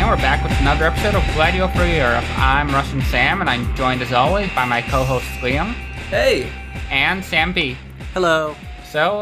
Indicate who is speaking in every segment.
Speaker 1: And we're back with another episode of Gladio for Europe. I'm Russian Sam, and I'm joined as always by my co-hosts Liam.
Speaker 2: Hey!
Speaker 1: And Sam B.
Speaker 3: Hello.
Speaker 1: So,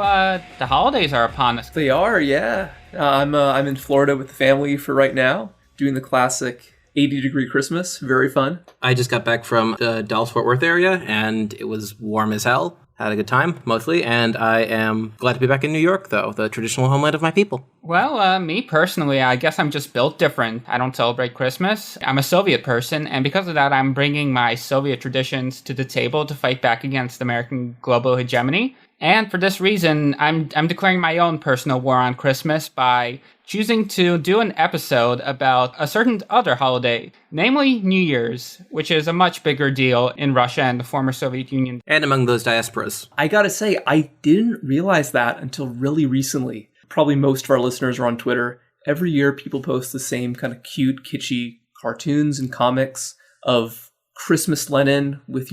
Speaker 1: the holidays are upon us.
Speaker 2: They are, yeah. I'm in Florida with the family for right now, doing the classic 80-degree Christmas. Very fun.
Speaker 3: I just got back from the Dallas-Fort Worth area, and it was warm as hell. Had a good time, mostly, and I am glad to be back in New York, though, the traditional homeland of my people.
Speaker 1: Well, me personally, I guess I'm just built different. I don't celebrate Christmas. I'm a Soviet person, and because of that, I'm bringing my Soviet traditions to the table to fight back against American global hegemony. And for this reason, I'm declaring my own personal war on Christmas by choosing to do an episode about a certain other holiday, namely New Year's, which is a much bigger deal in Russia and the former Soviet Union.
Speaker 3: And among those diasporas.
Speaker 2: I gotta say, I didn't realize that until really recently. Probably most of our listeners are on Twitter. Every year, people post the same kind of cute, kitschy cartoons and comics of Christmas Lenin with,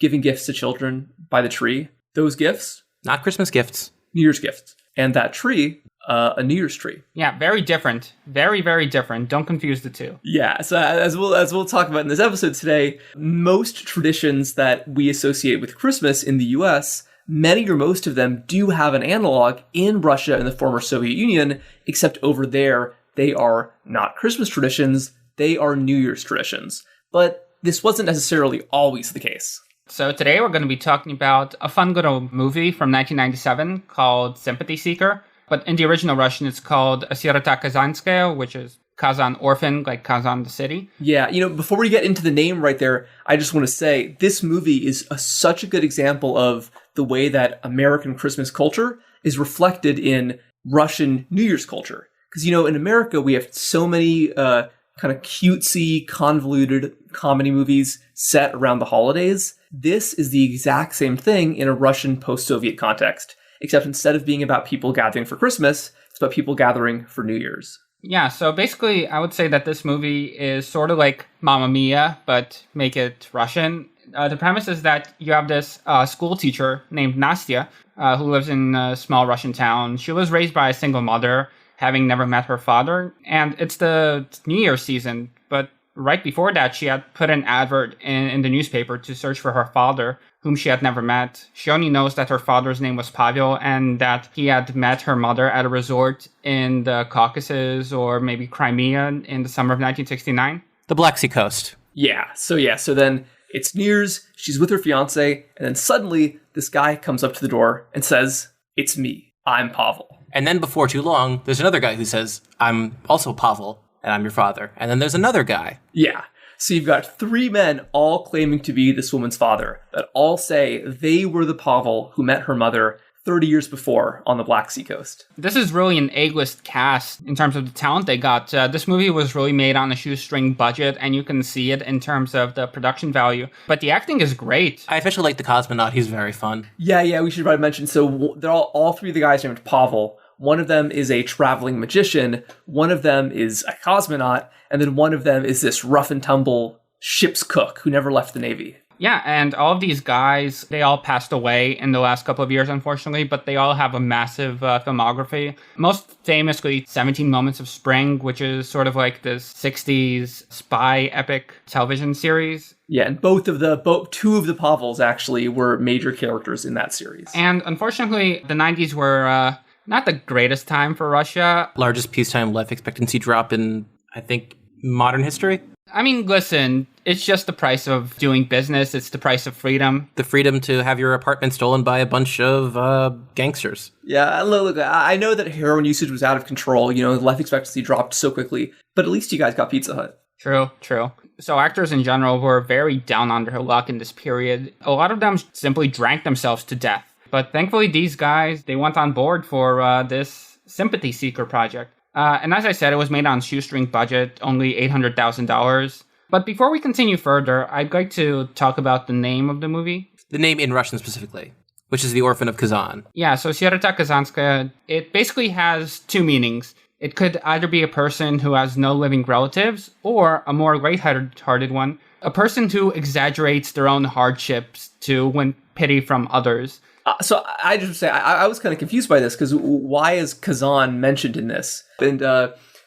Speaker 2: giving gifts to children by the tree. Those gifts?
Speaker 3: Not Christmas gifts.
Speaker 2: New Year's gifts. And that tree, a New Year's tree.
Speaker 1: Yeah, very different. Very, very different. Don't confuse the two.
Speaker 2: Yeah, so as we'll talk about in this episode today, most traditions that we associate with Christmas in the US, many or most of them do have an analog in Russia and the former Soviet Union, except over there, they are not Christmas traditions, they are New Year's traditions. But this wasn't necessarily always the case.
Speaker 1: So today we're going to be talking about a fun little movie from 1997 called Sympathy Seeker. But in the original Russian, it's called Sirota Kazanskaya, which is Kazan orphan, like Kazan the city.
Speaker 2: Yeah, before we get into the name right there, I just want to say this movie is such a good example of the way that American Christmas culture is reflected in Russian New Year's culture. Because, in America, we have so many kind of cutesy, convoluted comedy movies set around the holidays. This is the exact same thing in a Russian post-Soviet context, except instead of being about people gathering for Christmas, it's about people gathering for New Year's.
Speaker 1: Yeah, so basically, I would say that this movie is sort of like Mamma Mia, but make it Russian. The premise is that you have this school teacher named Nastya, who lives in a small Russian town. She was raised by a single mother, having never met her father, and it's the New Year's season, but right before that, she had put an advert in the newspaper to search for her father, whom she had never met. She only knows that her father's name was Pavel and that he had met her mother at a resort in the Caucasus or maybe Crimea in the summer of 1969.
Speaker 3: The Black Sea coast.
Speaker 2: Yeah, so then it's New Year's, she's with her fiancé, and then suddenly this guy comes up to the door and says, "It's me, I'm Pavel."
Speaker 3: And then before too long, there's another guy who says, "I'm also Pavel, and I'm your father." And then there's another guy.
Speaker 2: Yeah. So you've got three men all claiming to be this woman's father that all say they were the Pavel who met her mother 30 years before on the Black Sea coast.
Speaker 1: This is really an A-list cast in terms of the talent they got. This movie was really made on a shoestring budget, and you can see it in terms of the production value. But the acting is great.
Speaker 3: I especially like the cosmonaut. He's very fun.
Speaker 2: Yeah, we should probably mention. So they're all three of the guys named Pavel. One of them is a traveling magician, one of them is a cosmonaut, and then one of them is this rough and tumble ship's cook who never left the Navy.
Speaker 1: Yeah, and all of these guys, they all passed away in the last couple of years, unfortunately, but they all have a massive filmography. Most famously, 17 Moments of Spring, which is sort of like this 60s spy epic television series.
Speaker 2: Yeah, and two of the Pavels actually were major characters in that series.
Speaker 1: And unfortunately, the 90s were not the greatest time for Russia.
Speaker 3: Largest peacetime life expectancy drop in, I think, modern history.
Speaker 1: I mean, listen, it's just the price of doing business. It's the price of freedom.
Speaker 3: The freedom to have your apartment stolen by a bunch of gangsters.
Speaker 2: Yeah, look, I know that heroin usage was out of control. Life expectancy dropped so quickly. But at least you guys got Pizza Hut.
Speaker 1: True. So actors in general were very down on their luck in this period. A lot of them simply drank themselves to death. But thankfully, these guys, they went on board for this Sympathy Seeker project. And as I said, it was made on a shoestring budget, only $800,000. But before we continue further, I'd like to talk about the name of the movie.
Speaker 3: The name in Russian specifically, which is The Orphan of Kazan.
Speaker 1: Yeah, so Sirota Kazanskaya, it basically has two meanings. It could either be a person who has no living relatives, or a more lighthearted one, a person who exaggerates their own hardships to win pity from others.
Speaker 2: So I just say I was kind of confused by this because why is Kazan mentioned in this? And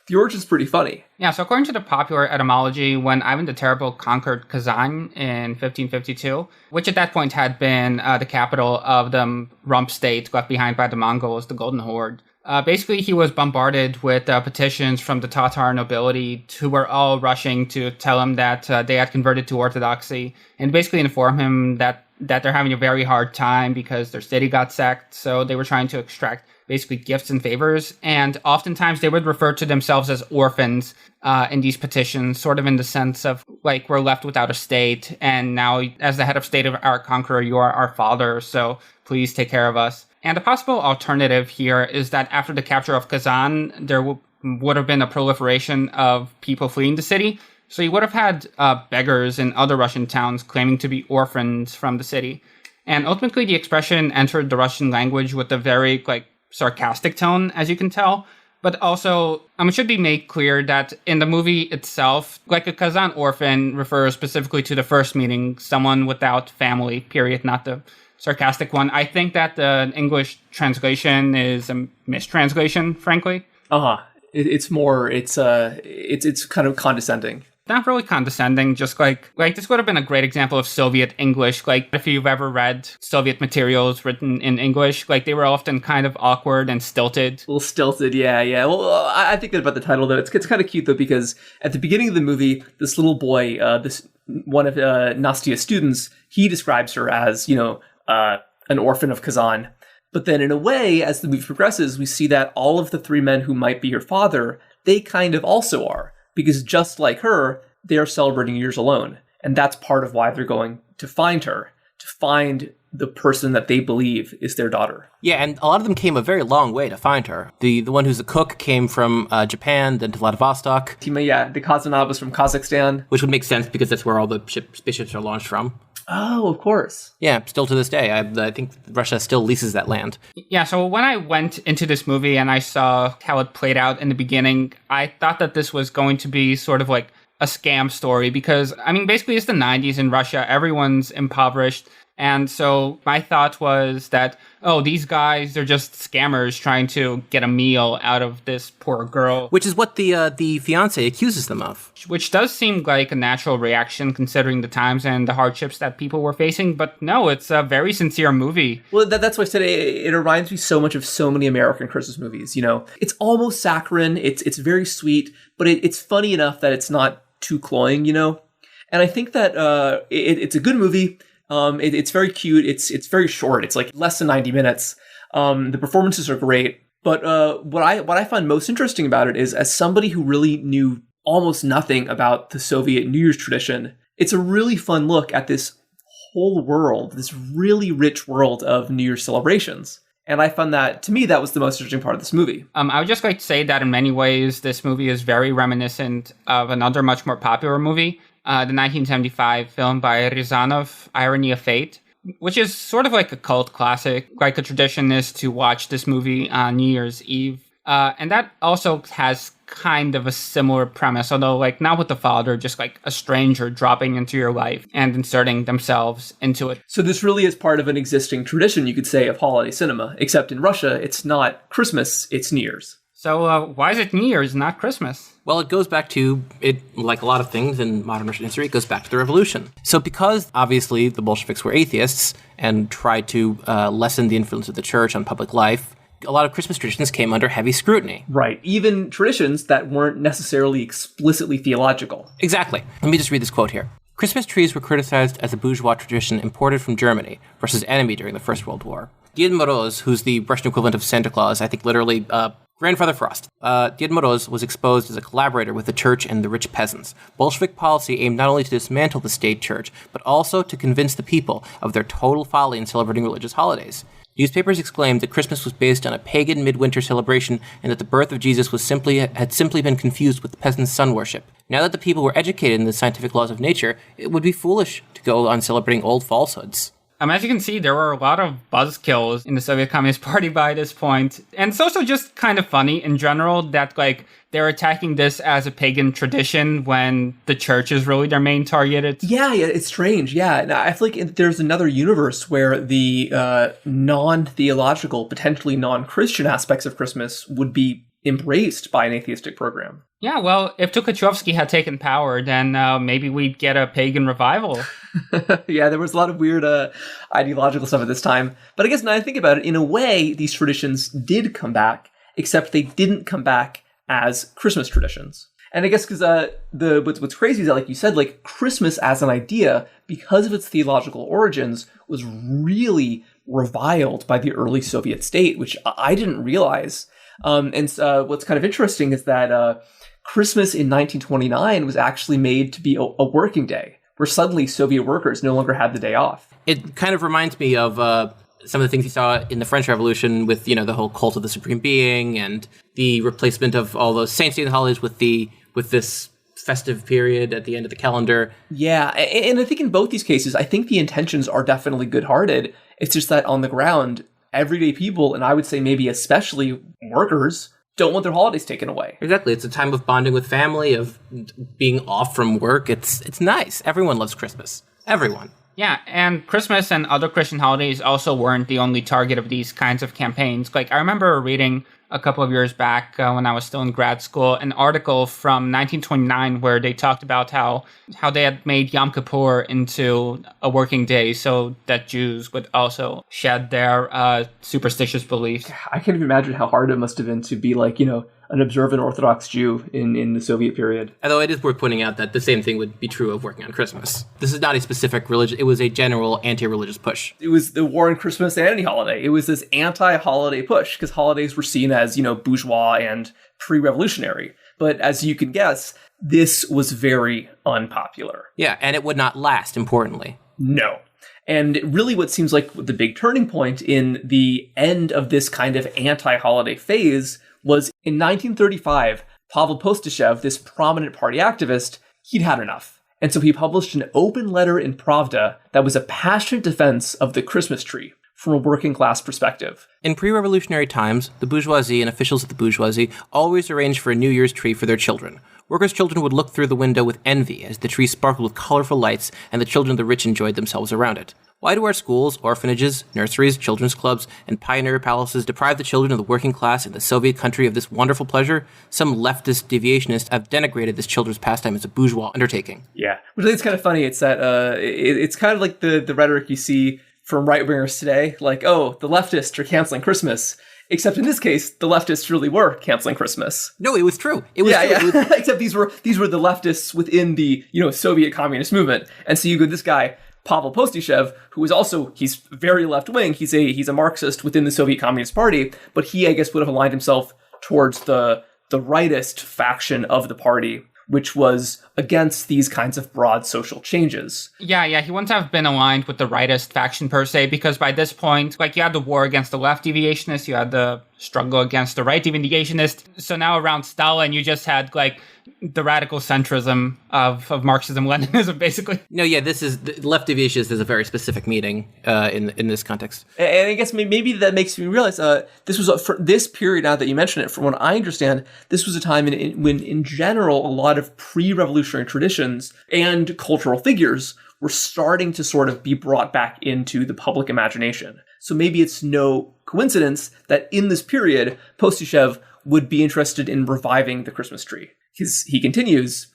Speaker 2: The origin's pretty funny.
Speaker 1: Yeah, so according to the popular etymology, when Ivan the Terrible conquered Kazan in 1552, which at that point had been the capital of the rump state left behind by the Mongols, the Golden Horde, basically he was bombarded with petitions from the Tatar nobility who were all rushing to tell him that they had converted to Orthodoxy and basically inform him that they're having a very hard time because their city got sacked, so they were trying to extract basically gifts and favors, and oftentimes they would refer to themselves as orphans in these petitions, sort of in the sense of, like, we're left without a state, and now, as the head of state of our conqueror, you are our father, so please take care of us. And a possible alternative here is that after the capture of Kazan, there would have been a proliferation of people fleeing the city, so you would have had beggars in other Russian towns claiming to be orphans from the city. And ultimately, the expression entered the Russian language with a very, sarcastic tone, as you can tell. But also, it should be made clear that in the movie itself, a Kazan orphan refers specifically to the first meaning, someone without family, period, not the sarcastic one. I think that the English translation is a mistranslation, frankly.
Speaker 2: It's kind of condescending.
Speaker 1: Not really condescending, just like this would have been a great example of Soviet English. If you've ever read Soviet materials written in English, they were often kind of awkward and stilted.
Speaker 2: A little stilted, yeah. Well, I think that about the title, though. It's kind of cute, though, because at the beginning of the movie, this little boy, this one of Nastia's students, he describes her as, an orphan of Kazan. But then in a way, as the movie progresses, we see that all of the three men who might be her father, they kind of also are. Because just like her, they are celebrating years alone. And that's part of why they're going to find her, to find the person that they believe is their daughter.
Speaker 3: Yeah, and a lot of them came a very long way to find her. The one who's a cook came from Japan, then to Vladivostok.
Speaker 2: Yeah, the Kazanavas from Kazakhstan.
Speaker 3: Which would make sense because that's where all the spaceships are launched from.
Speaker 2: Oh, of course.
Speaker 3: Yeah, still to this day. I think Russia still leases that land.
Speaker 1: Yeah, so when I went into this movie and I saw how it played out in the beginning, I thought that this was going to be sort of like a scam story because, basically it's the 90s in Russia. Everyone's impoverished. And so my thought was that, these guys, they're just scammers trying to get a meal out of this poor girl.
Speaker 3: Which is what the fiancé accuses them of.
Speaker 1: Which does seem like a natural reaction considering the times and the hardships that people were facing. But no, it's a very sincere movie.
Speaker 2: Well, that's why I said it reminds me so much of so many American Christmas movies. It's almost saccharine. It's very sweet, but it's funny enough that it's not too cloying, And I think that it's a good movie. It's very cute. It's very short. It's less than 90 minutes. The performances are great. But what I find most interesting about it is, as somebody who really knew almost nothing about the Soviet New Year's tradition, it's a really fun look at this whole world, this really rich world of New Year's celebrations. And I found that, to me, that was the most interesting part of this movie.
Speaker 1: I would just like to say that in many ways, this movie is very reminiscent of another much more popular movie, the 1975 film by Rязанов, Irony of Fate, which is sort of like a cult classic. A tradition is to watch this movie on New Year's Eve. And that also has kind of a similar premise, although not with the father, just a stranger dropping into your life and inserting themselves into it.
Speaker 2: So this really is part of an existing tradition, you could say, of holiday cinema, except in Russia, it's not Christmas, it's New Year's.
Speaker 1: So why is it New Year's, not Christmas?
Speaker 3: Well, it goes back to, like a lot of things in modern Russian history, it goes back to the revolution. So because, obviously, the Bolsheviks were atheists and tried to lessen the influence of the church on public life, a lot of Christmas traditions came under heavy scrutiny.
Speaker 2: Right. Even traditions that weren't necessarily explicitly theological.
Speaker 3: Exactly. Let me just read this quote here. Christmas trees were criticized as a bourgeois tradition imported from Germany versus enemy during the First World War. Ded Moroz, who's the Russian equivalent of Santa Claus, I think literally Grandfather Frost. Ded Moroz was exposed as a collaborator with the church and the rich peasants. Bolshevik policy aimed not only to dismantle the state church, but also to convince the people of their total folly in celebrating religious holidays. Newspapers exclaimed that Christmas was based on a pagan midwinter celebration and that the birth of Jesus had simply been confused with the peasants' sun worship. Now that the people were educated in the scientific laws of nature, it would be foolish to go on celebrating old falsehoods.
Speaker 1: As you can see, there were a lot of buzzkills in the Soviet Communist Party by this point. And it's also just kind of funny in general that, they're attacking this as a pagan tradition when the church is really their main target.
Speaker 2: Yeah, it's strange. Yeah, and I feel like there's another universe where the non-theological, potentially non-Christian aspects of Christmas would be embraced by an atheistic program.
Speaker 1: Yeah, well, if Tukhachevsky had taken power, then maybe we'd get a pagan revival.
Speaker 2: Yeah, there was a lot of weird ideological stuff at this time. But I guess now I think about it, in a way, these traditions did come back, except they didn't come back as Christmas traditions. And I guess because what's crazy is that, like you said, like Christmas as an idea, because of its theological origins, was really reviled by the early Soviet state, which I didn't realize. What's kind of interesting is that Christmas in 1929 was actually made to be a working day, where suddenly Soviet workers no longer had the day off.
Speaker 3: It kind of reminds me of some of the things you saw in the French Revolution with, the whole cult of the supreme being and the replacement of all those Saints' Day and holidays with this festive period at the end of the calendar.
Speaker 2: Yeah, and I think in both these cases, I think the intentions are definitely good-hearted. It's just that on the ground, everyday people, and I would say maybe especially workers, don't want their holidays taken away.
Speaker 3: Exactly. It's a time of bonding with family, of being off from work. It's nice. Everyone loves Christmas. Everyone.
Speaker 1: Yeah, and Christmas and other Christian holidays also weren't the only target of these kinds of campaigns. Like, I remember reading a couple of years back when I was still in grad school, an article from 1929 where they talked about how they had made Yom Kippur into a working day so that Jews would also shed their superstitious beliefs.
Speaker 2: I can't even imagine how hard it must have been to be like, an observant Orthodox Jew in the Soviet period.
Speaker 3: Although it is worth pointing out that the same thing would be true of working on Christmas. This is not a specific religion. It was a general anti-religious push.
Speaker 2: It was the war on Christmas and any holiday. It was this anti-holiday push because holidays were seen as, bourgeois and pre-revolutionary. But as you can guess, this was very unpopular.
Speaker 3: Yeah, and it would not last, importantly.
Speaker 2: No. And really what seems like the big turning point in the end of this kind of anti-holiday phase was in 1935, Pavel Postyshev, this prominent party activist, he'd had enough. And so he published an open letter in Pravda that was a passionate defense of the Christmas tree from a working class perspective.
Speaker 3: In pre-revolutionary times, the bourgeoisie and officials of the bourgeoisie always arranged for a New Year's tree for their children. Workers' children would look through the window with envy as the tree sparkled with colorful lights and the children of the rich enjoyed themselves around it. Why do our schools, orphanages, nurseries, children's clubs, and pioneer palaces deprive the children of the working class in the Soviet country of this wonderful pleasure? Some leftist deviationists have denigrated this children's pastime as a bourgeois undertaking.
Speaker 2: Yeah, which I think is kind of funny. It's that it's kind of like the rhetoric you see from right-wingers today, like, oh, the leftists are canceling Christmas. Except in this case, the leftists really were canceling Christmas.
Speaker 3: No, it was true. It was true.
Speaker 2: Yeah. It was... Except these were the leftists within the Soviet communist movement. And so you go, this guy, Pavel Postyshev, who is also, he's very left-wing. He's a Marxist within the Soviet Communist Party, but he, I guess, would have aligned himself towards the rightist faction of the party, which was against these kinds of broad social changes.
Speaker 1: Yeah, he wouldn't have been aligned with the rightist faction per se, because by this point, like, you had the war against the left deviationists, you had the struggle against the right deviationists, so now around Stalin, you just had, like, the radical centrism of Marxism-Leninism, basically.
Speaker 3: No, yeah, the left deviationist is a very specific meaning in this context.
Speaker 2: And I guess maybe that makes me realize this was for this period. Now that you mention it, from what I understand, this was a time when, in general, a lot of pre-revolutionary traditions and cultural figures were starting to sort of be brought back into the public imagination. So maybe it's no coincidence that in this period, Postyshev would be interested in reviving the Christmas tree. He continues,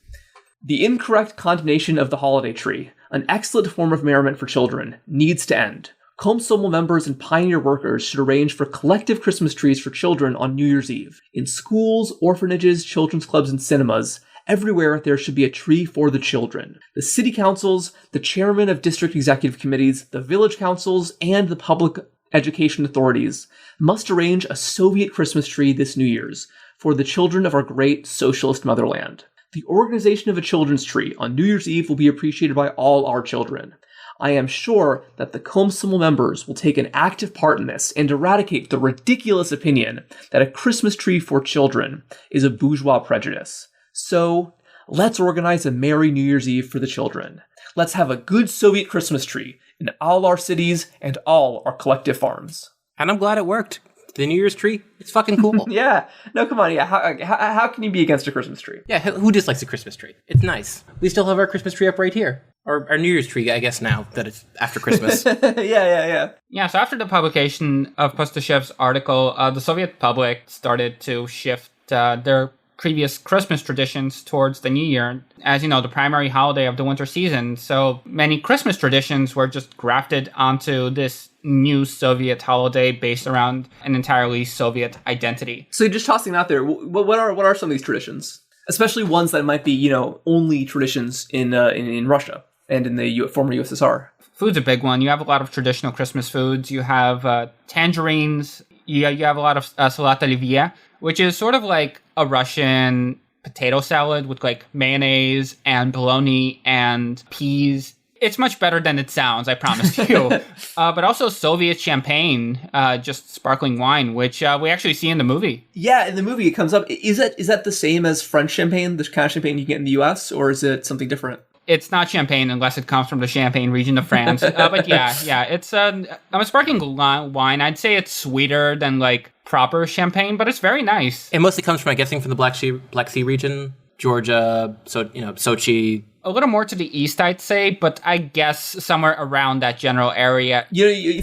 Speaker 2: "The incorrect condemnation of the holiday tree, an excellent form of merriment for children, needs to end. Komsomol members and pioneer workers should arrange for collective Christmas trees for children on New Year's Eve. In schools, orphanages, children's clubs, and cinemas, everywhere there should be a tree for the children. The city councils, the chairman of district executive committees, the village councils, and the public education authorities must arrange a Soviet Christmas tree this New Year's for the children of our great socialist motherland. The organization of a children's tree on New Year's Eve will be appreciated by all our children. I am sure that the Komsomol members will take an active part in this and eradicate the ridiculous opinion that a Christmas tree for children is a bourgeois prejudice. So, let's organize a merry New Year's Eve for the children. Let's have a good Soviet Christmas tree in all our cities and all our collective farms."
Speaker 3: And I'm glad it worked. The New Year's tree, it's fucking cool.
Speaker 2: Yeah. No, come on. Yeah. How can you be against a Christmas tree?
Speaker 3: Yeah, who dislikes a Christmas tree? It's nice. We still have our Christmas tree up right here. Or our New Year's tree, I guess, now that it's after Christmas.
Speaker 2: Yeah.
Speaker 1: Yeah, so after the publication of Postyshev's article, the Soviet public started to shift their previous Christmas traditions towards the New Year, as you know, the primary holiday of the winter season. So many Christmas traditions were just grafted onto this new Soviet holiday based around an entirely Soviet identity.
Speaker 2: So just tossing it out there, what are some of these traditions? Especially ones that might be, only traditions in Russia and in the former USSR.
Speaker 1: Food's a big one. You have a lot of traditional Christmas foods. You have tangerines. You have a lot of salat olivia, which is sort of like a Russian potato salad with like mayonnaise and bologna and peas. It's much better than it sounds, I promise you. But also Soviet champagne, just sparkling wine, which we actually see in the movie.
Speaker 2: Yeah, in the movie it comes up. Is that the same as French champagne, the kind of champagne you get in the US, or is it something different?
Speaker 1: It's not champagne unless it comes from the Champagne region of France. But yeah, it's a sparkling wine. I'd say it's sweeter than like proper champagne, but it's very nice.
Speaker 3: It mostly comes from, I'm guessing, from the Black Sea region, Georgia, Sochi.
Speaker 1: A little more to the east, I'd say, but I guess somewhere around that general area.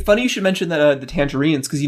Speaker 2: Funny you should mention that the tangerines, because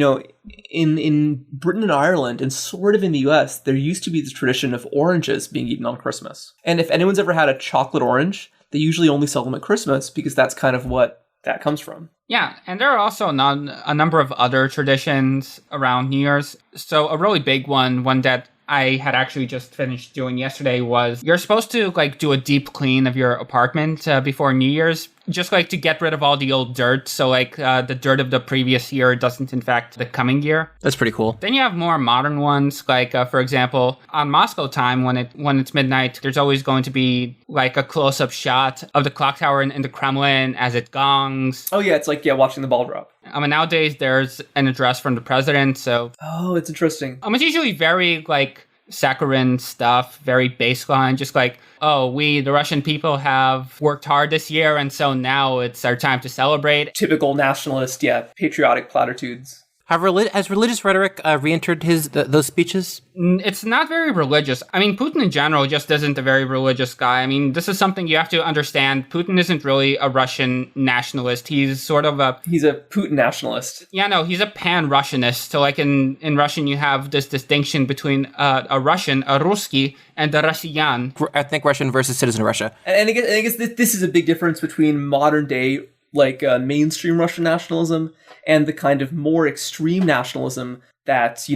Speaker 2: in Britain and Ireland, and sort of in the US, there used to be this tradition of oranges being eaten on Christmas. And if anyone's ever had a chocolate orange, they usually only sell them at Christmas because that's kind of what that comes from.
Speaker 1: Yeah, and there are also a number of other traditions around New Year's. So a really big one that I had actually just finished doing yesterday was you're supposed to like do a deep clean of your apartment before New Year's, just like to get rid of all the old dirt. So like the dirt of the previous year doesn't infect the coming year.
Speaker 3: That's pretty cool.
Speaker 1: Then you have more modern ones, like for example, on Moscow time when it's midnight, there's always going to be like a close-up shot of the clock tower in the Kremlin as it gongs.
Speaker 2: Oh yeah, it's like watching the ball drop.
Speaker 1: Nowadays there's an address from the president, so...
Speaker 2: Oh, it's interesting.
Speaker 1: It's usually very, like, saccharine stuff, very baseline, just like, the Russian people have worked hard this year, and so now it's our time to celebrate.
Speaker 2: Typical nationalist, patriotic platitudes.
Speaker 3: Has religious rhetoric re-entered those speeches?
Speaker 1: It's not very religious. Putin in general just isn't a very religious guy. This is something you have to understand. Putin isn't really a Russian nationalist. He's sort of
Speaker 2: He's a Putin nationalist.
Speaker 1: Yeah, no, he's a pan-Russianist. So like in Russian, you have this distinction between a Russian, a Ruski, and a Russian.
Speaker 3: Ethnic Russian versus citizen Russia.
Speaker 2: And I guess this is a big difference between modern day mainstream Russian nationalism and the kind of more extreme nationalism that,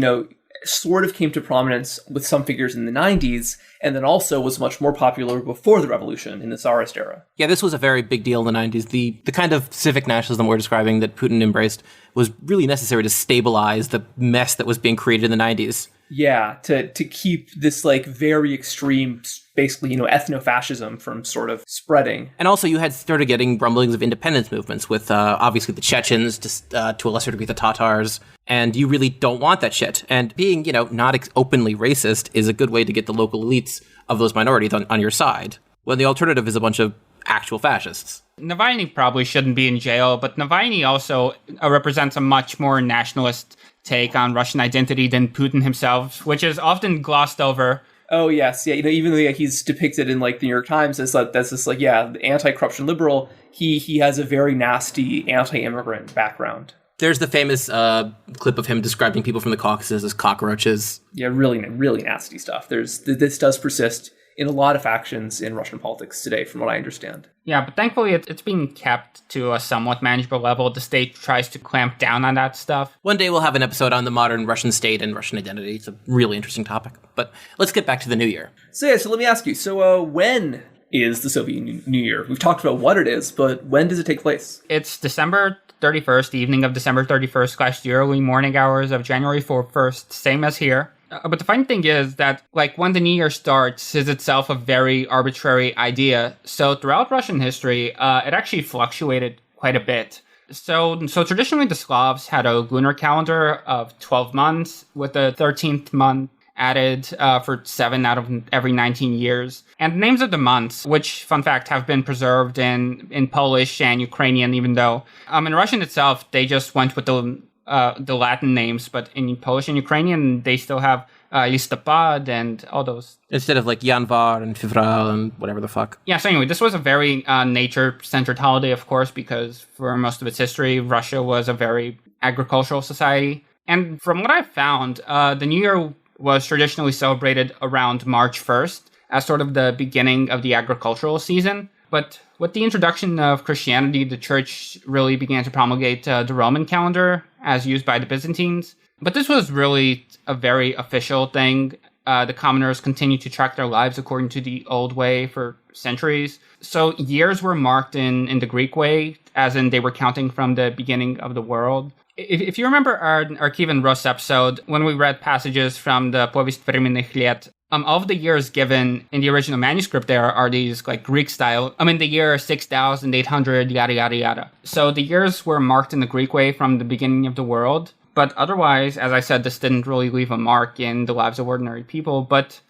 Speaker 2: sort of came to prominence with some figures in the 90s, and then also was much more popular before the revolution in the Tsarist era.
Speaker 3: Yeah, this was a very big deal in the 90s. The kind of civic nationalism we're describing that Putin embraced was really necessary to stabilize the mess that was being created in the 90s.
Speaker 2: Yeah, to keep this very extreme, basically, ethno-fascism from sort of spreading.
Speaker 3: And also you had started getting rumblings of independence movements with obviously the Chechens, to a lesser degree the Tatars, and you really don't want that shit. And being, not openly racist is a good way to get the local elites of those minorities on your side, when the alternative is a bunch of actual fascists.
Speaker 1: Navalny probably shouldn't be in jail, but Navalny also represents a much more nationalist take on Russian identity than Putin himself, which is often glossed over.
Speaker 2: Oh yes, yeah. Even though he's depicted in the New York Times as the anti-corruption liberal, he has a very nasty anti-immigrant background.
Speaker 3: There's the famous clip of him describing people from the Caucasus as cockroaches.
Speaker 2: Yeah, really, really nasty stuff. This does persist in a lot of factions in Russian politics today, from what I understand.
Speaker 1: Yeah, but thankfully it's being kept to a somewhat manageable level. The state tries to clamp down on that stuff.
Speaker 3: One day we'll have an episode on the modern Russian state and Russian identity. It's a really interesting topic. But let's get back to the new year.
Speaker 2: So let me ask you. So when is the Soviet New Year? We've talked about what it is, but when does it take place?
Speaker 1: It's December 31st, the evening of December 31st / the early morning hours of January 1st, same as here. But the funny thing is that, when the New Year starts is itself a very arbitrary idea. So throughout Russian history, it actually fluctuated quite a bit. So traditionally the Slavs had a lunar calendar of 12 months, with the 13th month added for 7 out of every 19 years. And the names of the months, which, fun fact, have been preserved in Polish and Ukrainian, even though in Russian itself, they just went with the Latin names, but in Polish and Ukrainian, they still have listopad and all those.
Speaker 3: Instead of Janvar and Fevral and whatever the fuck.
Speaker 1: Yeah, so anyway, this was a very nature-centered holiday, of course, because for most of its history, Russia was a very agricultural society. And from what I've found, the New Year was traditionally celebrated around March 1st as sort of the beginning of the agricultural season. But with the introduction of Christianity, the church really began to promulgate the Roman calendar as used by the Byzantines. But this was really a very official thing. The commoners continued to track their lives according to the old way for centuries. So years were marked in the Greek way, as in they were counting from the beginning of the world. If you remember our Kievan Rus episode, when we read passages from the Povest Временных Лет, all of the years given in the original manuscript there are these like Greek style. The year 6,800, yada, yada, yada. So the years were marked in the Greek way from the beginning of the world. But otherwise, as I said, this didn't really leave a mark in the lives of ordinary people. But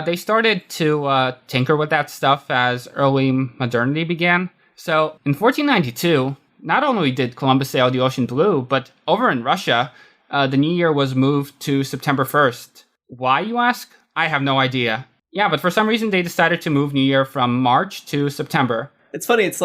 Speaker 1: they started to tinker with that stuff as early modernity began. So in 1492, not only did Columbus sail the ocean blue, but over in Russia, the new year was moved to September 1st. Why, you ask? I have no idea. Yeah, but for some reason they decided to move New Year from March to September.
Speaker 2: It's funny. It's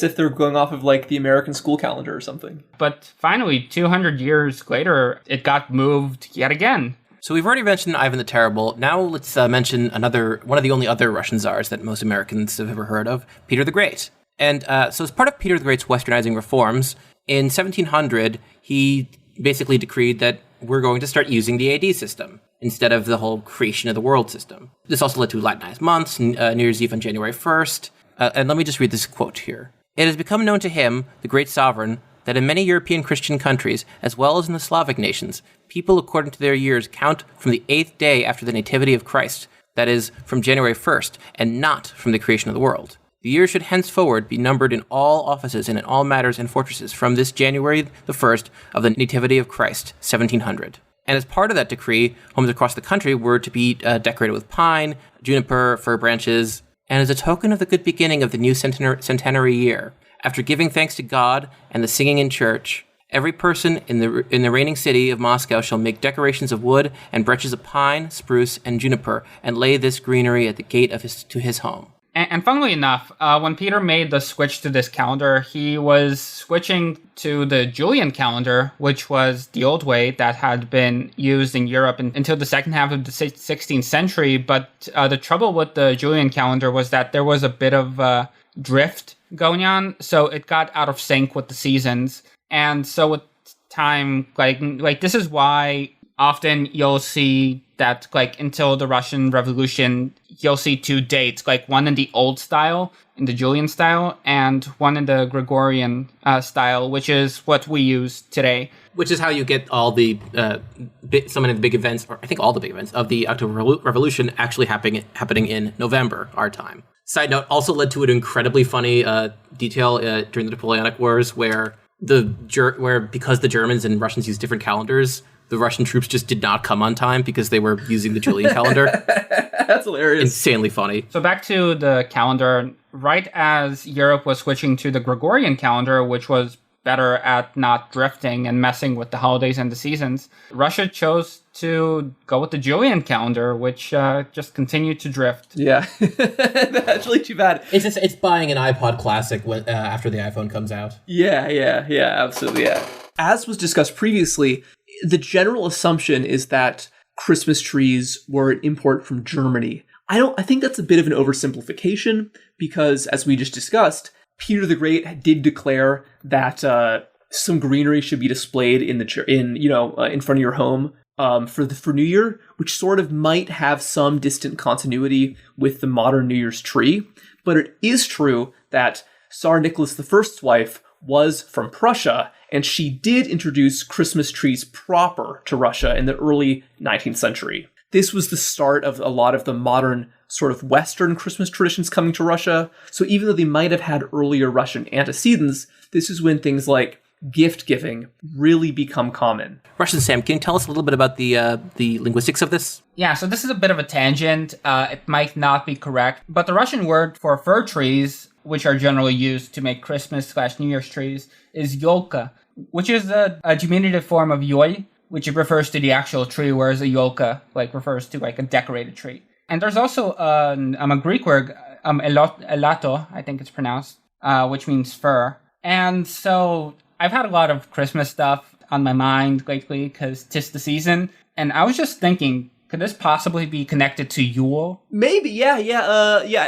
Speaker 2: if they're going off of like the American school calendar or something.
Speaker 1: But finally, 200 years later, it got moved yet again.
Speaker 3: So we've already mentioned Ivan the Terrible. Now let's mention one of the only other Russian czars that most Americans have ever heard of, Peter the Great. And so as part of Peter the Great's westernizing reforms, in 1700, he basically decreed that we're going to start using the AD system instead of the whole creation of the world system. This also led to Latinized months, New Year's Eve on January 1st. And let me just read this quote here. It has become known to him, the great sovereign, that in many European Christian countries, as well as in the Slavic nations, people according to their years count from the 8th day after the nativity of Christ, that is, from January 1st, and not from the creation of the world. The year should henceforward be numbered in all offices and in all matters and fortresses from this January the 1st of the nativity of Christ, 1700. And as part of that decree, homes across the country were to be decorated with pine, juniper, fir branches, and as a token of the good beginning of the new centenary year, after giving thanks to God and the singing in church, every person in the reigning city of Moscow shall make decorations of wood and branches of pine, spruce, and juniper, and lay this greenery at the gate of his home.
Speaker 1: And funnily enough, when Peter made the switch to this calendar, he was switching to the Julian calendar, which was the old way that had been used in Europe until the second half of the 16th century. But the trouble with the Julian calendar was that there was a bit of drift going on, so it got out of sync with the seasons. And so with time, like this is why often you'll see that until the Russian Revolution, you'll see two dates, one in the old style, in the Julian style, and one in the Gregorian style, which is what we use today.
Speaker 3: Which is how you get all the so many of the big events, or I think all the big events of the October Revolution actually happening in November, our time. Side note, also led to an incredibly funny detail during the Napoleonic Wars where because the Germans and Russians use different calendars, the Russian troops just did not come on time because they were using the Julian calendar.
Speaker 2: That's hilarious.
Speaker 3: Insanely funny.
Speaker 1: So back to the calendar, right as Europe was switching to the Gregorian calendar, which was better at not drifting and messing with the holidays and the seasons, Russia chose to go with the Julian calendar, which just continued to drift.
Speaker 2: Yeah, that's actually too bad.
Speaker 3: It's buying an iPod Classic after the iPhone comes out.
Speaker 2: Yeah, absolutely, yeah. As was discussed previously, the general assumption is that Christmas trees were an import from Germany. I think that's a bit of an oversimplification because, as we just discussed, Peter the Great did declare that some greenery should be displayed in front of your home for New Year, which sort of might have some distant continuity with the modern New Year's tree. But it is true that Tsar Nicholas I's wife was from Prussia, and she did introduce Christmas trees proper to Russia in the early 19th century. This was the start of a lot of the modern sort of Western Christmas traditions coming to Russia. So even though they might have had earlier Russian antecedents, this is when things like gift giving really become common.
Speaker 3: Russian Sam, can you tell us a little bit about the linguistics of this?
Speaker 1: Yeah, so this is a bit of a tangent. It might not be correct, but the Russian word for fir trees, which are generally used to make Christmas/New Year's trees, is yolka, which is a diminutive form of yol, which refers to the actual tree, whereas a yolka refers to a decorated tree. And there's also a Greek word, elato, I think it's pronounced, which means fir. And so I've had a lot of Christmas stuff on my mind lately because 'tis the season. And I was just thinking, Could this possibly be connected to Yule?
Speaker 2: Maybe, yeah.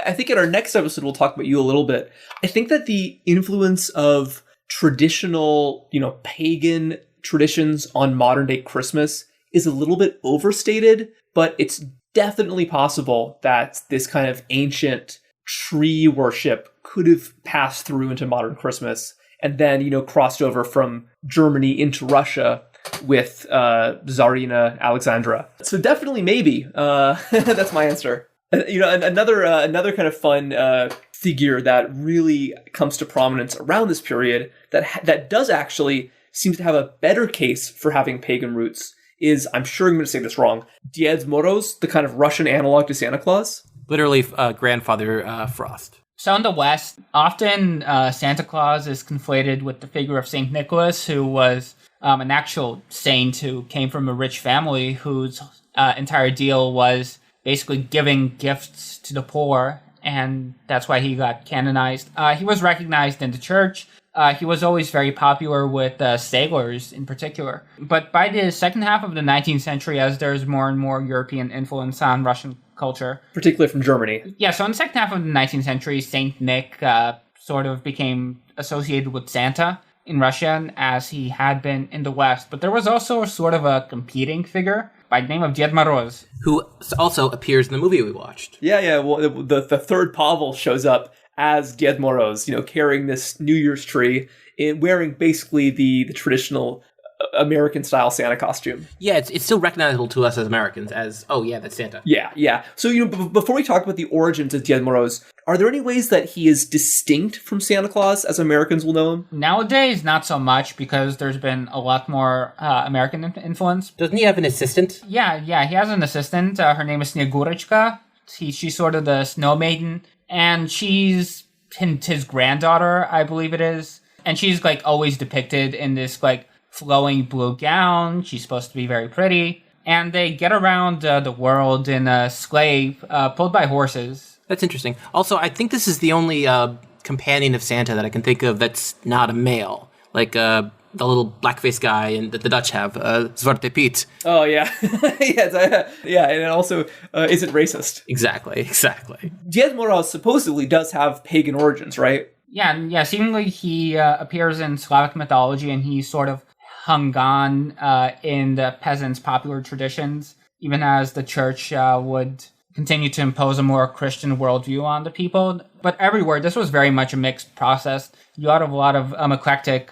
Speaker 2: I think in our next episode we'll talk about you a little bit. I think that the influence of traditional, pagan traditions on modern day Christmas is a little bit overstated, but it's definitely possible that this kind of ancient tree worship could have passed through into modern Christmas and then, crossed over from Germany into Russia with Tsarina Alexandra. So definitely maybe. That's my answer. Another kind of fun figure that really comes to prominence around this period that does actually seems to have a better case for having pagan roots is, I'm sure I'm going to say this wrong, Diez Moros, the kind of Russian analog to Santa Claus.
Speaker 3: Literally, Grandfather Frost.
Speaker 1: So in the West, often Santa Claus is conflated with the figure of St. Nicholas, who was an actual saint who came from a rich family whose entire deal was basically giving gifts to the poor, and that's why he got canonized. He was recognized in the church. He was always very popular with sailors in particular. But by the second half of the 19th century, as there's more and more European influence on Russian culture.
Speaker 2: Particularly from Germany.
Speaker 1: Yeah, so in the second half of the 19th century, Saint Nick sort of became associated with Santa in Russia as he had been in the West. But there was also sort of a competing figure by the name of Ded Moroz,
Speaker 3: who also appears in the movie we watched.
Speaker 2: Yeah. Well, the third Pavel shows up as Ded Moroz, carrying this New Year's tree and wearing basically the traditional American-style Santa costume.
Speaker 3: Yeah, it's still recognizable to us as Americans as, oh yeah, that's Santa.
Speaker 2: Yeah. So, before we talk about the origins of Ded Moroz, are there any ways that he is distinct from Santa Claus as Americans will know him?
Speaker 1: Nowadays, not so much, because there's been a lot more American influence.
Speaker 3: Doesn't he have an assistant?
Speaker 1: Yeah, he has an assistant. Her name is Snegurочка. She's sort of the snow maiden, and she's his granddaughter, I believe it is. And she's, always depicted in this, flowing blue gown. She's supposed to be very pretty. And they get around the world in a sleigh pulled by horses.
Speaker 3: That's interesting. Also, I think this is the only companion of Santa that I can think of that's not a male. The little blackface guy and that the Dutch have, Zwarte Piet.
Speaker 2: Oh, yeah. Yeah, and it also isn't racist.
Speaker 3: Exactly.
Speaker 2: Ded Moroz supposedly does have pagan origins, right?
Speaker 1: Yeah, seemingly he appears in Slavic mythology, and he sort of hung on in the peasants' popular traditions, even as the church would continue to impose a more Christian worldview on the people. But everywhere, this was very much a mixed process. You had a lot of eclectic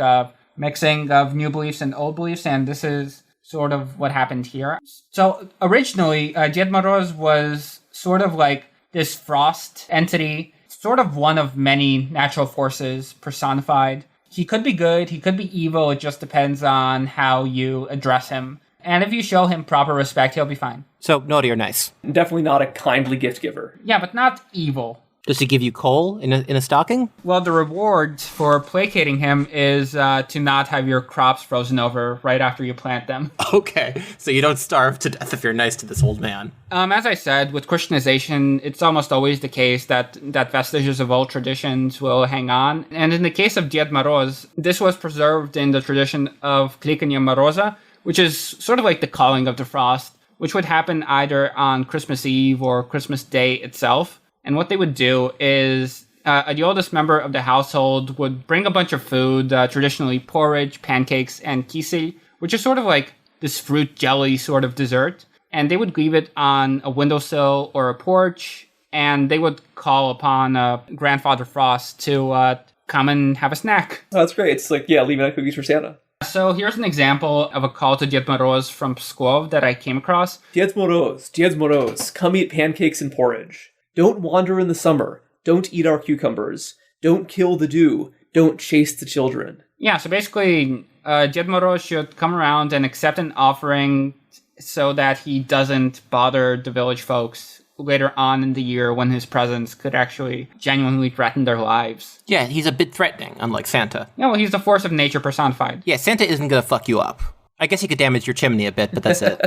Speaker 1: mixing of new beliefs and old beliefs, and this is sort of what happened here. So originally, Ded Moroz was sort of like this frost entity, sort of one of many natural forces personified. He could be good, he could be evil, it just depends on how you address him. And if you show him proper respect, he'll be fine.
Speaker 3: So, naughty or nice?
Speaker 2: Definitely not a kindly gift giver.
Speaker 1: Yeah, but not evil.
Speaker 3: Does he give you coal in a stocking?
Speaker 1: Well, the reward for placating him is to not have your crops frozen over right after you plant them.
Speaker 3: Okay, so you don't starve to death if you're nice to this old man.
Speaker 1: As I said, with Christianization, it's almost always the case that vestiges of old traditions will hang on. And in the case of Ded Moroz, this was preserved in the tradition of Klikanje Moroza, which is sort of like the calling of the frost, which would happen either on Christmas Eve or Christmas Day itself. And what they would do is the oldest member of the household would bring a bunch of food, traditionally porridge, pancakes, and kisi, which is sort of like this fruit jelly sort of dessert. And they would leave it on a windowsill or a porch, and they would call upon Grandfather Frost to come and have a snack.
Speaker 2: Oh, that's great. It's leaving out cookies for Santa.
Speaker 1: So here's an example of a call to Ded Moroz from Pskov that I came across.
Speaker 2: Ded Moroz, come eat pancakes and porridge. Don't wander in the summer. Don't eat our cucumbers. Don't kill the dew. Don't chase the children. Yeah, so basically,
Speaker 1: Ded Moroz should come around and accept an offering so that he doesn't bother the village folks later on in the year when his presence could actually genuinely threaten their lives.
Speaker 3: Yeah, he's a bit threatening, unlike Santa.
Speaker 1: Yeah, well, he's the force of nature personified.
Speaker 3: Yeah, Santa isn't going to fuck you up. I guess he could damage your chimney a bit, but that's it.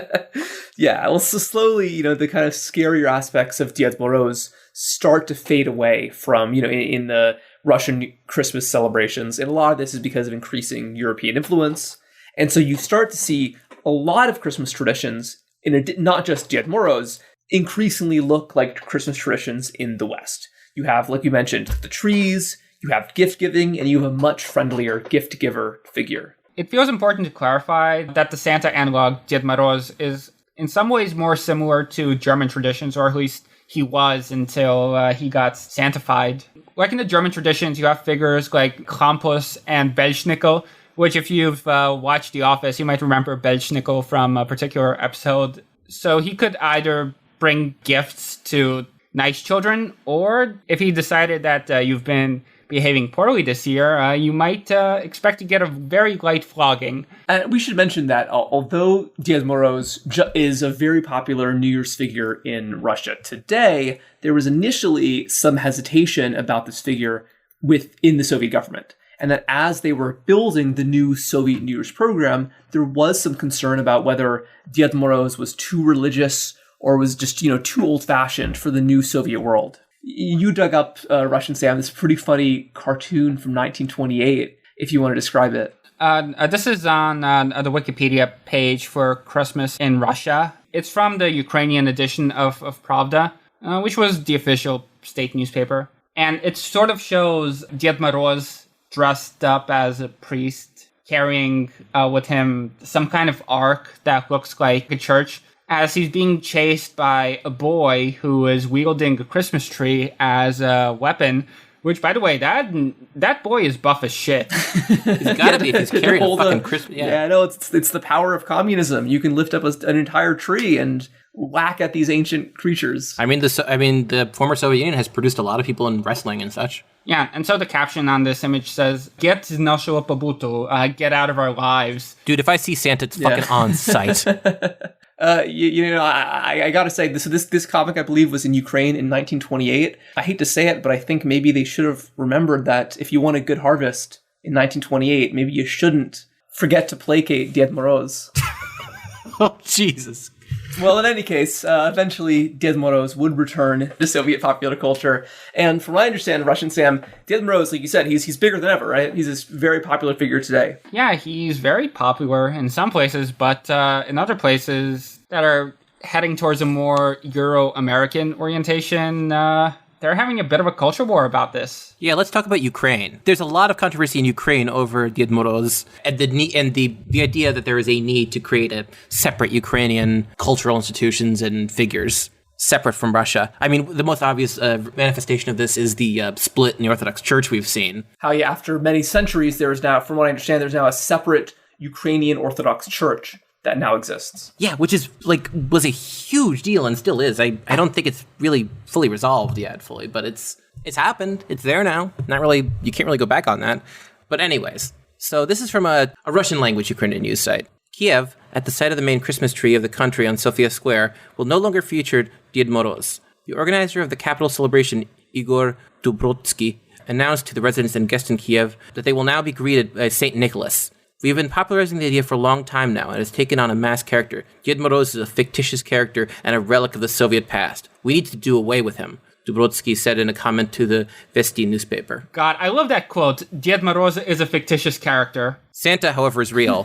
Speaker 2: Yeah, well, so slowly, the kind of scarier aspects of Ded Moroz start to fade away from, in the Russian Christmas celebrations. And a lot of this is because of increasing European influence. And so you start to see a lot of Christmas traditions not just Dia de Muertos, increasingly look like Christmas traditions in the West. You have, like you mentioned, the trees, you have gift giving, and you have a much friendlier gift giver figure.
Speaker 1: It feels important to clarify that the Santa analog, Dia de Muertos, is in some ways more similar to German traditions, or at least he was until he got Santified. Like in the German traditions, you have figures like Krampus and Belschnickel, which if you've watched The Office, you might remember Belschnickel from a particular episode. So he could either bring gifts to nice children, or if he decided that you've been behaving poorly this year, you might expect to get a very light flogging.
Speaker 2: And we should mention that although Dia de Muertos is a very popular New Year's figure in Russia today, there was initially some hesitation about this figure within the Soviet government. And that as they were building the new Soviet New Year's program, there was some concern about whether Dia de Muertos was too religious or was just, too old-fashioned for the new Soviet world. You dug up, Russian Sam, this pretty funny cartoon from 1928, if you want to describe it.
Speaker 1: This is on the Wikipedia page for Christmas in Russia. It's from the Ukrainian edition of Pravda, which was the official state newspaper. And it sort of shows Ded Moroz dressed up as a priest, carrying with him some kind of ark that looks like a church, as he's being chased by a boy who is wielding a Christmas tree as a weapon. Which, by the way, that boy is buff as shit.
Speaker 3: He's gotta be if he's carrying a fucking Christmas.
Speaker 2: Yeah, no, it's the power of communism. You can lift up an entire tree and whack at these ancient creatures.
Speaker 3: I mean, the former Soviet Union has produced a lot of people in wrestling and such.
Speaker 1: Yeah, and so the caption on this image says, "Get z našeho pobytu, get out of our lives."
Speaker 3: Dude, if I see Santa, it's fucking on site.
Speaker 2: I gotta say, this comic, I believe, was in Ukraine in 1928. I hate to say it, but I think maybe they should have remembered that if you want a good harvest in 1928, maybe you shouldn't forget to placate Ded Moroz.
Speaker 3: Oh, Jesus.
Speaker 2: Well, in any case, eventually Ded Moroz would return to Soviet popular culture. And from what I understand, Russian Sam, Ded Moroz, like you said, he's bigger than ever, right? He's this very popular figure today.
Speaker 1: Yeah, he's very popular in some places, but in other places that are heading towards a more Euro-American orientation, they're having a bit of a culture war about this.
Speaker 3: Yeah, let's talk about Ukraine. There's a lot of controversy in Ukraine over Ded Moroz and the idea that there is a need to create a separate Ukrainian cultural institutions and figures separate from Russia. I mean, the most obvious manifestation of this is the split in the Orthodox Church we've seen.
Speaker 2: How, yeah, after many centuries, there is now, from what I understand, there's now a separate Ukrainian Orthodox Church that now exists.
Speaker 3: Yeah, which is was a huge deal and still is. I don't think it's really fully resolved yet, but it's happened. It's there now. You can't really go back on that. But anyways, so this is from a Russian language Ukrainian news site. Kiev, at the site of the main Christmas tree of the country on Sofia Square, will no longer feature Ded Moroz. The organizer of the capital celebration, Igor Dubrotsky, announced to the residents and guests in Kiev that they will now be greeted by St. Nicholas. We have been popularizing the idea for a long time now, and it has taken on a mass character. Ded Moroz is a fictitious character and a relic of the Soviet past. We need to do away with him, Dubrotsky said in a comment to the Vesti newspaper.
Speaker 1: God, I love that quote. Ded Moroz is a fictitious character.
Speaker 3: Santa, however, is real.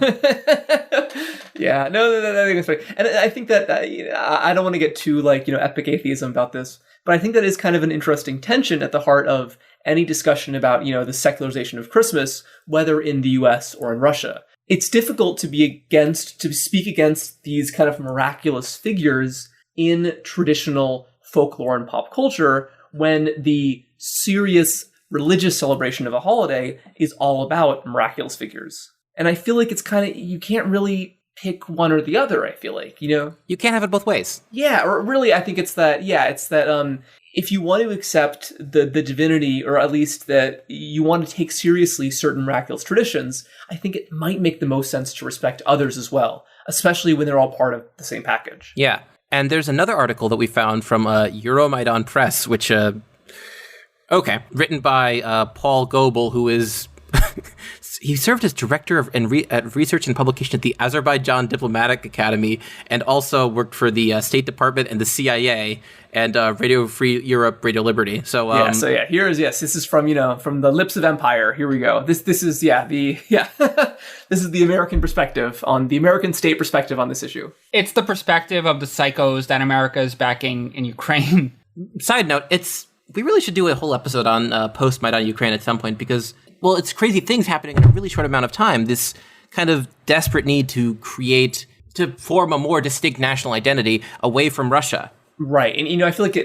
Speaker 2: Yeah, no, I think it's funny. And I think that, I don't want to get too, epic atheism about this, but I think that is kind of an interesting tension at the heart of any discussion about, the secularization of Christmas, whether in the US or in Russia. It's difficult to speak against these kind of miraculous figures in traditional folklore and pop culture when the serious religious celebration of a holiday is all about miraculous figures. And I feel like it's kind of, you can't really pick one or the other, I feel like, You
Speaker 3: can't have it both ways.
Speaker 2: Yeah, or really, I think it's that if you want to accept the divinity, or at least that you want to take seriously certain miraculous traditions, I think it might make the most sense to respect others as well, especially when they're all part of the same package.
Speaker 3: Yeah, and there's another article that we found from Euromaidan Press, which, written by Paul Goebel, who is He served as director of research and publication at the Azerbaijan Diplomatic Academy, and also worked for the State Department and the CIA and Radio Free Europe, Radio Liberty. So
Speaker 2: this is from from the lips of empire. Here we go. This is this is the American perspective on the American state perspective on this issue.
Speaker 1: It's the perspective of the psychos that America is backing in Ukraine.
Speaker 3: Side note, we really should do a whole episode on post-Maidan Ukraine at some point because, well, it's crazy things happening in a really short amount of time. This kind of desperate need to form a more distinct national identity away from Russia.
Speaker 2: Right. And, I feel like,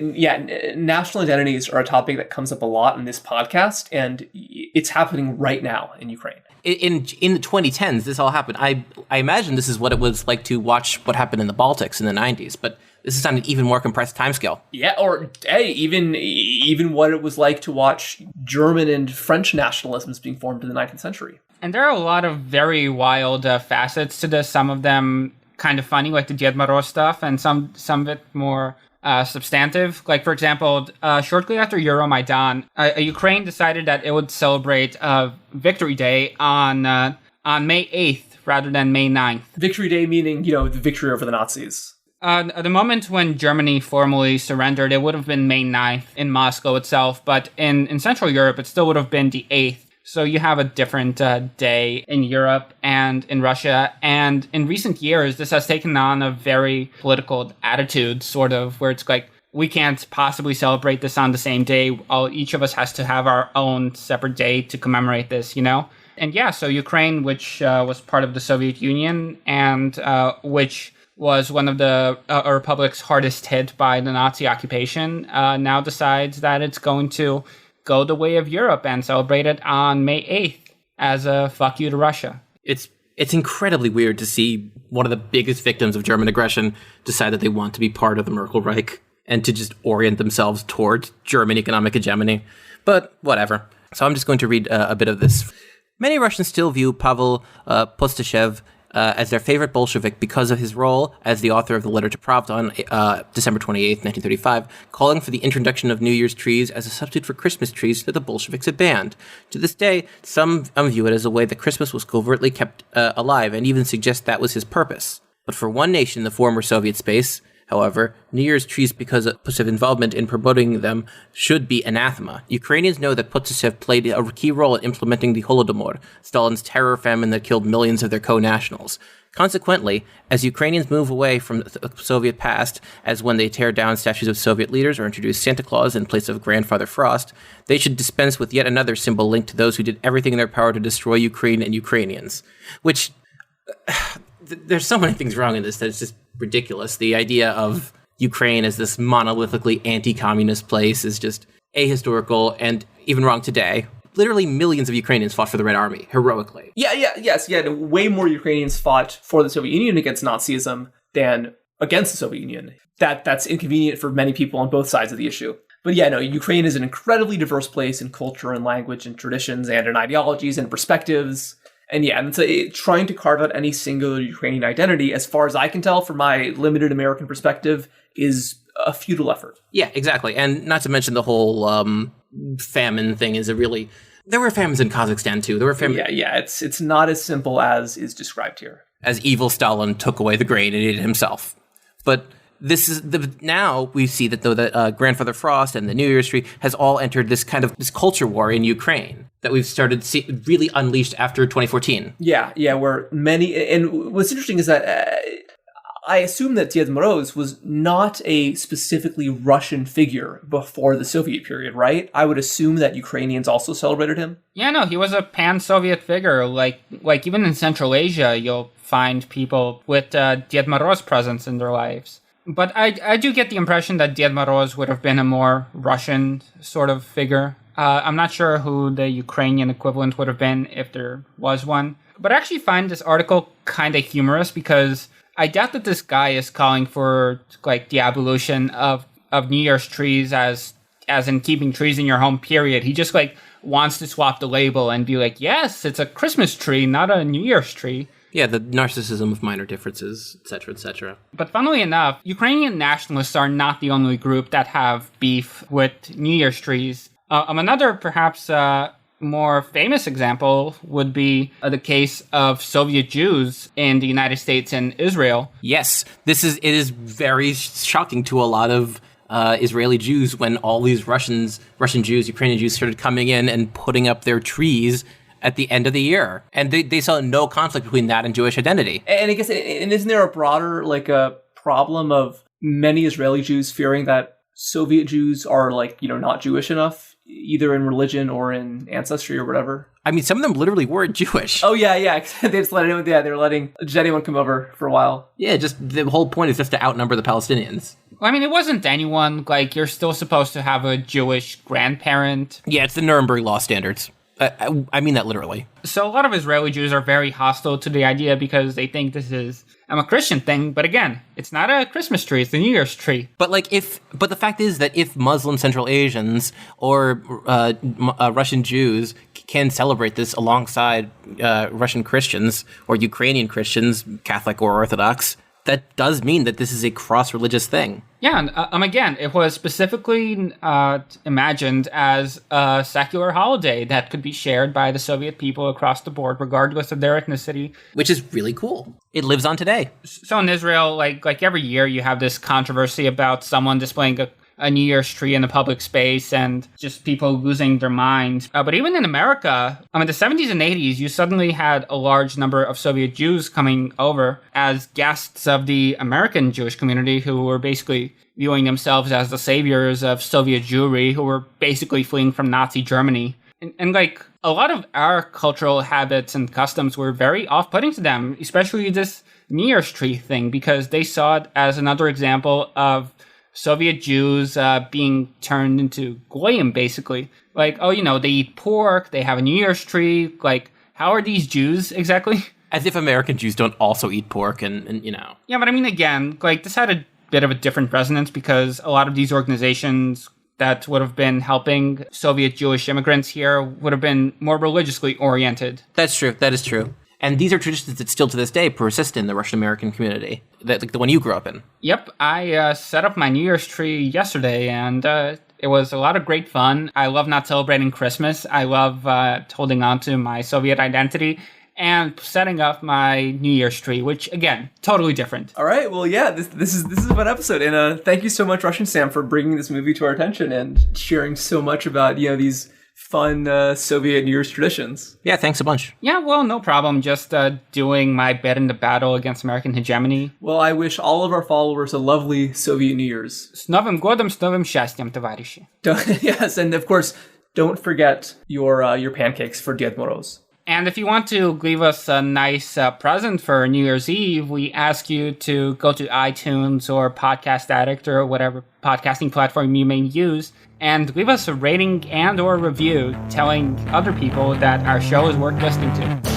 Speaker 2: national identities are a topic that comes up a lot in this podcast, and it's happening right now in Ukraine.
Speaker 3: In the 2010s, this all happened. I imagine this is what it was like to watch what happened in the Baltics in the 90s, but this is on an even more compressed timescale.
Speaker 2: Yeah, or even what it was like to watch German and French nationalisms being formed in the 19th century.
Speaker 1: And there are a lot of very wild facets to this. Some of them kind of funny, like the Ded Moroz stuff, and some of it more substantive. Like, for example, shortly after Euromaidan, Ukraine decided that it would celebrate Victory Day on May 8th rather than May 9th.
Speaker 2: Victory Day meaning, the victory over the Nazis.
Speaker 1: The moment when Germany formally surrendered, it would have been May 9th in Moscow itself, but in Central Europe, it still would have been the 8th. So you have a different day in Europe and in Russia. And in recent years, this has taken on a very political attitude, sort of, where it's like, we can't possibly celebrate this on the same day. Each of us has to have our own separate day to commemorate this, And so Ukraine, which was part of the Soviet Union and which was one of the republics hardest hit by the Nazi occupation, now decides that it's going to go the way of Europe and celebrate it on May 8th as a fuck you to Russia.
Speaker 3: It's incredibly weird to see one of the biggest victims of German aggression decide that they want to be part of the Merkel Reich and to just orient themselves towards German economic hegemony. But whatever. So I'm just going to read a bit of this. Many Russians still view Pavel Postashev as their favorite Bolshevik because of his role as the author of the letter to Pravda on December 28, 1935, calling for the introduction of New Year's trees as a substitute for Christmas trees that the Bolsheviks had banned. To this day, some view it as a way that Christmas was covertly kept alive and even suggest that was his purpose. But for one nation in the former Soviet space, however, New Year's trees, because of Putin involvement in promoting them, should be anathema. Ukrainians know that Putin played a key role in implementing the Holodomor, Stalin's terror famine that killed millions of their co-nationals. Consequently, as Ukrainians move away from the Soviet past, as when they tear down statues of Soviet leaders or introduce Santa Claus in place of Grandfather Frost, they should dispense with yet another symbol linked to those who did everything in their power to destroy Ukraine and Ukrainians. Which, there's so many things wrong in this that it's just ridiculous. The idea of Ukraine as this monolithically anti-communist place is just ahistorical and even wrong today. Literally millions of Ukrainians fought for the Red Army, heroically.
Speaker 2: Way more Ukrainians fought for the Soviet Union against Nazism than against the Soviet Union. That's inconvenient for many people on both sides of the issue. But Ukraine is an incredibly diverse place in culture and language and traditions and in ideologies and perspectives. And trying to carve out any singular Ukrainian identity, as far as I can tell from my limited American perspective, is a futile effort.
Speaker 3: Yeah, exactly. And not to mention the whole famine thing there were famines in Kazakhstan too. There were famines.
Speaker 2: Yeah. It's not as simple as is described here.
Speaker 3: As evil Stalin took away the grain and ate it himself. But this is now we see that the Grandfather Frost and the New Year's tree has all entered this culture war in Ukraine that we've started really unleashed after 2014.
Speaker 2: Yeah, where many, and what's interesting is that I assume that Ded Moroz was not a specifically Russian figure before the Soviet period, right? I would assume that Ukrainians also celebrated him.
Speaker 1: Yeah, no, he was a pan-Soviet figure. Like even in Central Asia, you'll find people with Ded Moroz presence in their lives. But I do get the impression that Ded Moroz would have been a more Russian sort of figure. I'm not sure who the Ukrainian equivalent would have been if there was one. But I actually find this article kind of humorous because I doubt that this guy is calling for the abolition of New Year's trees as in keeping trees in your home, period. He just wants to swap the label and be like, yes, it's a Christmas tree, not a New Year's tree.
Speaker 3: Yeah, the narcissism of minor differences, etc., etc.
Speaker 1: But funnily enough, Ukrainian nationalists are not the only group that have beef with New Year's trees. Another perhaps more famous example would be the case of Soviet Jews in the United States and Israel.
Speaker 3: Yes, it is very shocking to a lot of Israeli Jews when all these Russian Jews, Ukrainian Jews started coming in and putting up their trees at the end of the year. And they saw no conflict between that and Jewish identity.
Speaker 2: And I guess, and isn't there a broader, like, a problem of many Israeli Jews fearing that Soviet Jews are, like, you know, not Jewish enough, either in religion or in ancestry or whatever?
Speaker 3: I mean, some of them literally weren't Jewish.
Speaker 2: Oh, yeah. they just let anyone, they were letting just anyone come over for a while.
Speaker 3: Yeah, just the whole point is just to outnumber the Palestinians.
Speaker 1: Well, I mean, it wasn't anyone. Like, you're still supposed to have a Jewish grandparent.
Speaker 3: Yeah, it's the Nuremberg law standards. I mean that literally.
Speaker 1: So a lot of Israeli Jews are very hostile to the idea because they think this is a Christian thing. But again, it's not a Christmas tree; it's the New Year's tree.
Speaker 3: But the fact is that if Muslim Central Asians or Russian Jews can celebrate this alongside Russian Christians or Ukrainian Christians, Catholic or Orthodox, that does mean that this is a cross-religious thing.
Speaker 1: Yeah, and again, it was specifically imagined as a secular holiday that could be shared by the Soviet people across the board, regardless of their ethnicity.
Speaker 3: Which is really cool. It lives on today.
Speaker 1: So in Israel, like every year, you have this controversy about someone displaying a New Year's tree in the public space and just people losing their minds. But even in America, in the 70s and 80s, you suddenly had a large number of Soviet Jews coming over as guests of the American Jewish community who were basically viewing themselves as the saviors of Soviet Jewry, who were basically fleeing from Nazi Germany. And like, a lot of our cultural habits and customs were very off-putting to them, especially this New Year's tree thing, because they saw it as another example of Soviet Jews being turned into goyim, basically. Like, oh, you know, they eat pork, they have a New Year's tree. Like, how are these Jews exactly?
Speaker 3: As if American Jews don't also eat pork and you know.
Speaker 1: Yeah, but I mean, again, like, this had a bit of a different resonance because a lot of these organizations that would have been helping Soviet Jewish immigrants here would have been more religiously oriented.
Speaker 3: That's true. That is true. And these are traditions that still to this day persist in the Russian-American community, like the one you grew up in.
Speaker 1: Yep, I set up my New Year's tree yesterday, and it was a lot of great fun. I love not celebrating Christmas. I love holding on to my Soviet identity and setting up my New Year's tree, which, again, totally different.
Speaker 2: All right, well, yeah, this is a fun episode, and thank you so much, Russian Sam, for bringing this movie to our attention and sharing so much about, you know, these fun Soviet New Year's traditions.
Speaker 3: Yeah, thanks a bunch.
Speaker 1: Yeah, well, no problem. Just doing my bit in the battle against American hegemony.
Speaker 2: Well, I wish all of our followers a lovely Soviet New Year's.
Speaker 1: С Новым годом, с новым счастьем, товарищи.
Speaker 2: Yes, and of course, don't forget your pancakes for Ded Moroz.
Speaker 1: And if you want to leave us a nice present for New Year's Eve, we ask you to go to iTunes or Podcast Addict or whatever podcasting platform you may use and leave us a rating and or review telling other people that our show is worth listening to.